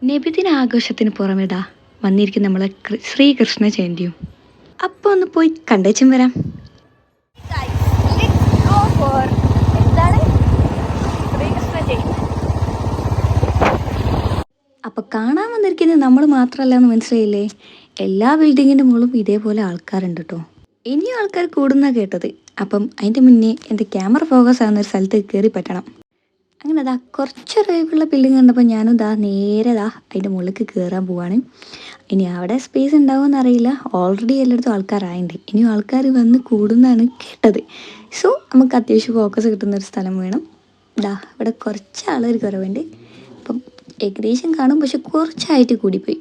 നബിദിന ആഘോഷത്തിന് പുറമെതാ വന്നിരിക്കും നമ്മളെ ശ്രീകൃഷ്ണ ജയന്തിയും. അപ്പോൾ ഒന്ന് പോയി കണ്ടേച്ചും വരാം. അപ്പം കാണാൻ വന്നിരിക്കുന്നത് നമ്മൾ മാത്രമല്ല എന്ന് മനസ്സിലായില്ലേ? എല്ലാ ബിൽഡിങ്ങിൻ്റെ മുകളിലും ഇതേപോലെ ആൾക്കാരുണ്ട് കേട്ടോ. ഇനിയും ആൾക്കാർ കൂടുന്ന കേട്ടത്. അപ്പം അതിൻ്റെ മുന്നേ എൻ്റെ ക്യാമറ ഫോക്കസ് ആകുന്ന ഒരു സ്ഥലത്ത് കയറി പറ്റണം. അങ്ങനെ അതാ കുറച്ചൊരൊഴിവുള്ള ബിൽഡിംഗ് കണ്ടപ്പോൾ ഞാനും നേരെ അതിൻ്റെ മുകളിലേക്ക് കയറാൻ പോവാണ്. ഇനി അവിടെ സ്പേസ് ഉണ്ടാവുമെന്ന് അറിയില്ല. ഓൾറെഡി എല്ലായിടത്തും ആൾക്കാരായിട്ടുണ്ട്. ഇനിയും ആൾക്കാർ വന്ന് കൂടുന്നതാണ് കേട്ടത്. സോ നമുക്ക് അത്യാവശ്യം ഫോക്കസ് കിട്ടുന്നൊരു സ്ഥലം വേണം. ഇവിടെ കുറച്ച് ആളൊരു കുറവുണ്ട്. അപ്പം ഏകദേശം കാണും, പക്ഷെ കുറച്ചായിട്ട് കൂടിപ്പോയി.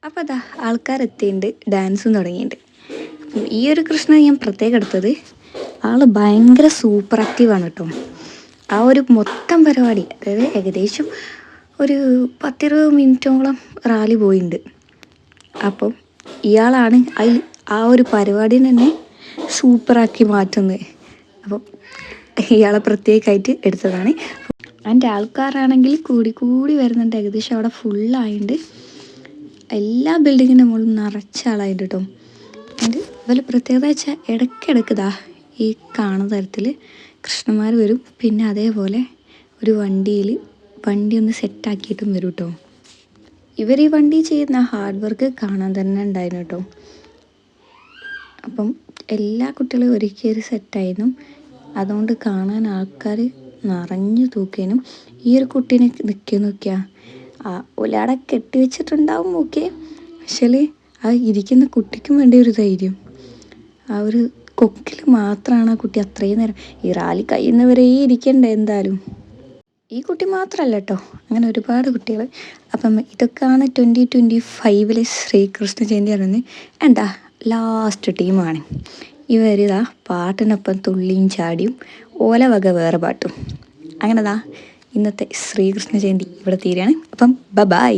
അപ്പോൾ ആൾക്കാരെത്തിയിട്ടുണ്ട്, ഡാൻസും തുടങ്ങിയിട്ടുണ്ട്. അപ്പം ഈ ഒരു കൃഷ്ണനെ ഞാൻ പ്രത്യേകം എടുത്തത്, ആൾ ഭയങ്കര സൂപ്പർ ആക്റ്റീവാണ് കേട്ടോ. ആ ഒരു മൊത്തം പരിപാടി, അതായത് ഏകദേശം ഒരു 10-20 മിനിറ്റോളം റാലി പോയിട്ടുണ്ട്. അപ്പം ഇയാളാണ് ആ ഒരു പരിപാടിനെ തന്നെ സൂപ്പറാക്കി മാറ്റുന്നത്. അപ്പം ഇയാളെ പ്രത്യേകമായിട്ട് എടുത്തതാണ്. അതിൻ്റെ ആൾക്കാരാണെങ്കിൽ കൂടി വരുന്നുണ്ട്. ഏകദേശം അവിടെ ഫുള്ളായിട്ടുണ്ട്. എല്ലാ ബിൽഡിങ്ങിൻ്റെ മുകളിൽ നിറച്ച ആളായിട്ട് കേട്ടോ. അതിൻ്റെ വല്ല പ്രത്യേകത വെച്ചാൽ ഇടയ്ക്കിടയ്ക്ക് ഈ കാണുന്ന തരത്തിൽ കൃഷ്ണന്മാർ വരും. പിന്നെ അതേപോലെ ഒരു വണ്ടി ഒന്ന് സെറ്റാക്കിയിട്ടും വരും കേട്ടോ. ഇവർ ഈ വണ്ടി ചെയ്യുന്ന ഹാർഡ് വർക്ക് കാണാൻ തന്നെ ഉണ്ടായിരുന്നു കേട്ടോ. അപ്പം എല്ലാ കുട്ടികളും ഒരുക്കിയൊരു സെറ്റായിരുന്നു. അതുകൊണ്ട് കാണാൻ ആൾക്കാർ നിറഞ്ഞു തൂക്കേനും. ഈ ഒരു കുട്ടീനെ നോക്കിയാൽ ഒരാടെ കെട്ടി വെച്ചിട്ടുണ്ടാവും. ഓക്കെ, പക്ഷേ ആ ഇരിക്കുന്ന കുട്ടിക്കും വേണ്ട ഒരു ധൈര്യം, ആ ഒരു കൊക്കിൽ മാത്രമാണ് ആ കുട്ടി അത്രയും നേരം. ഈ റാലി കഴിയുന്നവരേ ഇരിക്കണ്ടേ എന്തായാലും. ഈ കുട്ടി മാത്രമല്ല കേട്ടോ, അങ്ങനെ ഒരുപാട് കുട്ടികൾ. അപ്പം ഇതൊക്കെയാണ് 2025 ശ്രീകൃഷ്ണ ജയന്തി പറയുന്നത്. ലാസ്റ്റ് ടീമാണ് ഇവർ. പാട്ടിനൊപ്പം തുള്ളിയും ചാടിയും ഓല വക വേറെ പാട്ടും. അങ്ങനെ ഇന്നത്തെ ശ്രീകൃഷ്ണ ജയന്തി ഇവിടെ തീരുകയാണ്. അപ്പം ബൈ.